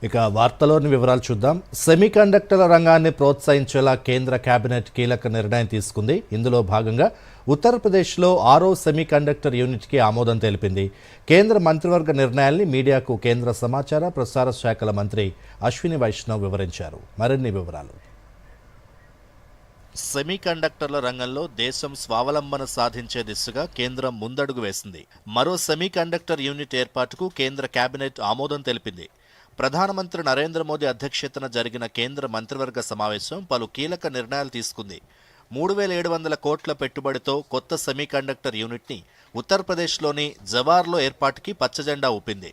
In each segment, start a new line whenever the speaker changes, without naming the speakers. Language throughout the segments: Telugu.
ఇక వార్తలోని వివరాలు చూద్దాం. సెమీకండక్టర్ల రంగాన్ని ప్రోత్సహించేలా కేంద్ర కేబినెట్ కీలక నిర్ణయం తీసుకుంది. ఇందులో భాగంగా ఉత్తరప్రదేశ్లో 6వ సెమీకండక్టర్ యూనిట్కి ఆమోదం తెలిపింది. కేంద్ర మంత్రివర్గ నిర్ణయాల్ని మీడియాకు కేంద్ర సమాచార ప్రసార శాఖల మంత్రి అశ్విని వైష్ణవ్ వివరించారు. మరిన్ని వివరాలు. సెమీకండక్టర్ల రంగంలో దేశం స్వావలంబన సాధించే దిశగా కేంద్రం ముందడుగు వేసింది. మరో సెమీకండక్టర్ యూనిట్ ఏర్పాటుకు కేంద్ర కేబినెట్ ఆమోదం తెలిపింది. ప్రధానమంత్రి నరేంద్ర మోదీ అధ్యక్షతన జరిగిన కేంద్ర మంత్రివర్గ సమావేశం పలు కీలక నిర్ణయాలు తీసుకుంది. 3700 కోట్ల పెట్టుబడితో కొత్త సెమీకండక్టర్ యూనిట్ని ఉత్తరప్రదేశ్లోని జవార్లో ఏర్పాటుకి పచ్చజెండా ఊపింది.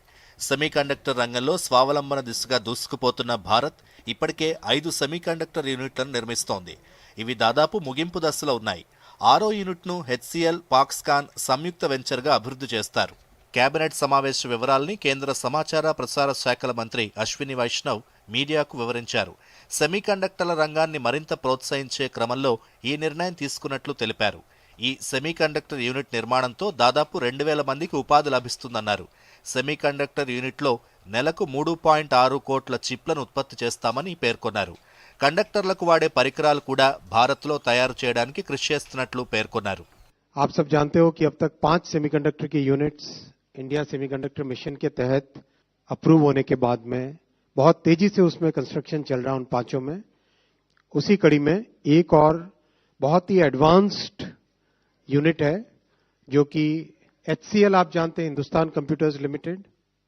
సెమీకండక్టర్ రంగంలో స్వావలంబన దిశగా దూసుకుపోతున్న భారత్ ఇప్పటికే 5 సెమీకండక్టర్ యూనిట్లను నిర్మిస్తోంది. ఇవి దాదాపు ముగింపు దశలో ఉన్నాయి. 6వ యూనిట్ను హెచ్సిఎల్, ఫాక్స్కాన్ సంయుక్త వెంచర్గా అభివృద్ధి చేస్తారు. కేబినెట్ సమావేశ వివరాల్ని కేంద్ర సమాచార ప్రసార శాఖల మంత్రి అశ్విని వైష్ణవ్ మీడియాకు వివరించారు. సెమీకండక్టర్ల రంగాన్ని మరింత ప్రోత్సహించే క్రమంలో ఈ నిర్ణయం తీసుకున్నట్లు తెలిపారు. ఈ సెమీకండక్టర్ యూనిట్ నిర్మాణంతో దాదాపు 2000 మందికి ఉపాధి లభిస్తుందన్నారు. సెమీకండక్టర్ యూనిట్లో నెలకు 3.6 కోట్ల చిప్లను ఉత్పత్తి చేస్తామని పేర్కొన్నారు. కండక్టర్లకు వాడే పరికరాలు కూడా భారత్లో తయారు చేయడానికి కృషి చేస్తున్నట్లు పేర్కొన్నారు.
आप सब जानते हो कि अब तक 5 सेमीकंडक्टर के यूनिट्स इंडिया सेमीकंडक्टर मिशन के तहत अप्रूव होने के बाद में बहुत तेजी से उसमें कंस्ट्रक्शन चल रहा है उन 5 में. उसी कड़ी में एक और बहुत ही एडवांस्ड यूनिट है जो कि HCL आप जानते हैं, हिंदुस्तान कंप्यूटर्स लिमिटेड,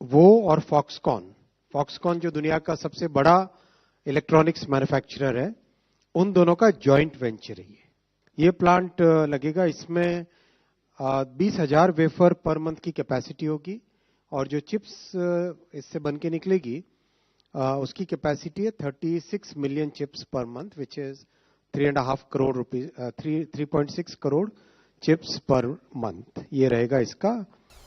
वो और फॉक्सकॉन जो दुनिया का सबसे बड़ा इलेक्ट्रॉनिक्स मैन्युफैक्चरर है, उन दोनों का जॉइंट वेंचर है. ये प्लांट लगेगा. इसमें 20,000 वेफर पर मंथ की कैपेसिटी होगी और जो चिप्स इससे बन के निकलेगी उसकी कैपेसिटी है 36 million chips per month, which is 3.5 crore rupees 3.6 crore chips per month. ये रहेगा इसका.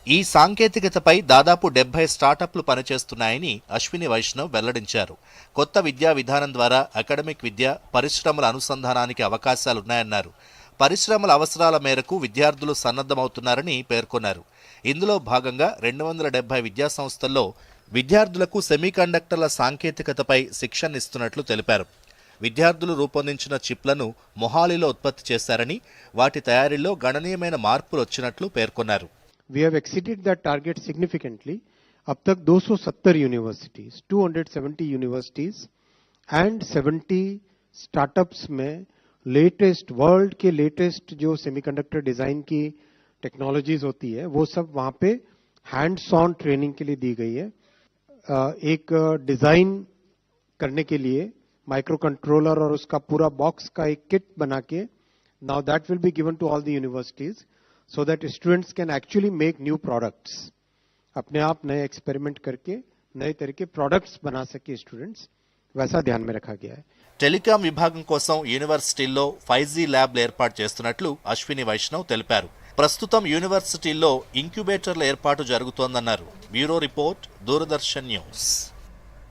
ఈ సాంకేతికతపై దాదాపు 70 స్టార్టప్లు పనిచేస్తున్నాయని అశ్విని వైష్ణవ్ వెల్లడించారు. కొత్త విద్యా విధానం ద్వారా అకాడమిక్ విద్య, పరిశ్రమల అనుసంధానానికి అవకాశాలున్నాయన్నారు. పరిశ్రమల అవసరాల మేరకు విద్యార్థులు సన్నద్ధమవుతున్నారని పేర్కొన్నారు. ఇందులో భాగంగా 270 విద్యా సంస్థల్లో విద్యార్థులకు సెమీకండక్టర్ల సాంకేతికతపై శిక్షణ ఇస్తున్నట్లు తెలిపారు. విద్యార్థులు రూపొందించిన చిప్లను మొహాలీలో ఉత్పత్తి చేశారని, వాటి తయారీలో గణనీయమైన మార్పులు వచ్చినట్లు పేర్కొన్నారు.
We have exceeded that target significantly. अब तक 270 यूनिवर्सिटीज, 270 यूनिवर्सिटीज एंड 70 स्टार्टअप्स में लेटेस्ट, वर्ल्ड के लेटेस्ट जो सेमीकंडक्टर डिजाइन की टेक्नोलॉजीज होती है वो सब वहां पे हैंड्स ऑन ट्रेनिंग के लिए दी गई है. एक डिजाइन करने के लिए माइक्रो कंट्रोलर और उसका पूरा बॉक्स का एक किट बना के now that will be given to all the universities so that students can actually make new products. अपने आप नए एक्सपेरिमेंट करके नए तरह के प्रोडक्ट्स बना सके स्टूडेंट्स, वैसा ध्यान में रखा गया है.
టెలికాం విభాగం కోసం యూనివర్సిటీల్లో 5G ల్యాబ్లు ఏర్పాటు చేస్తున్నట్లు అశ్విని వైష్ణవ్ తెలిపారు. ప్రస్తుతం యూనివర్సిటీల్లో ఇంక్యుబేటర్ల ఏర్పాటు జరుగుతోందన్నారు. Bureau report, Doordarshan news.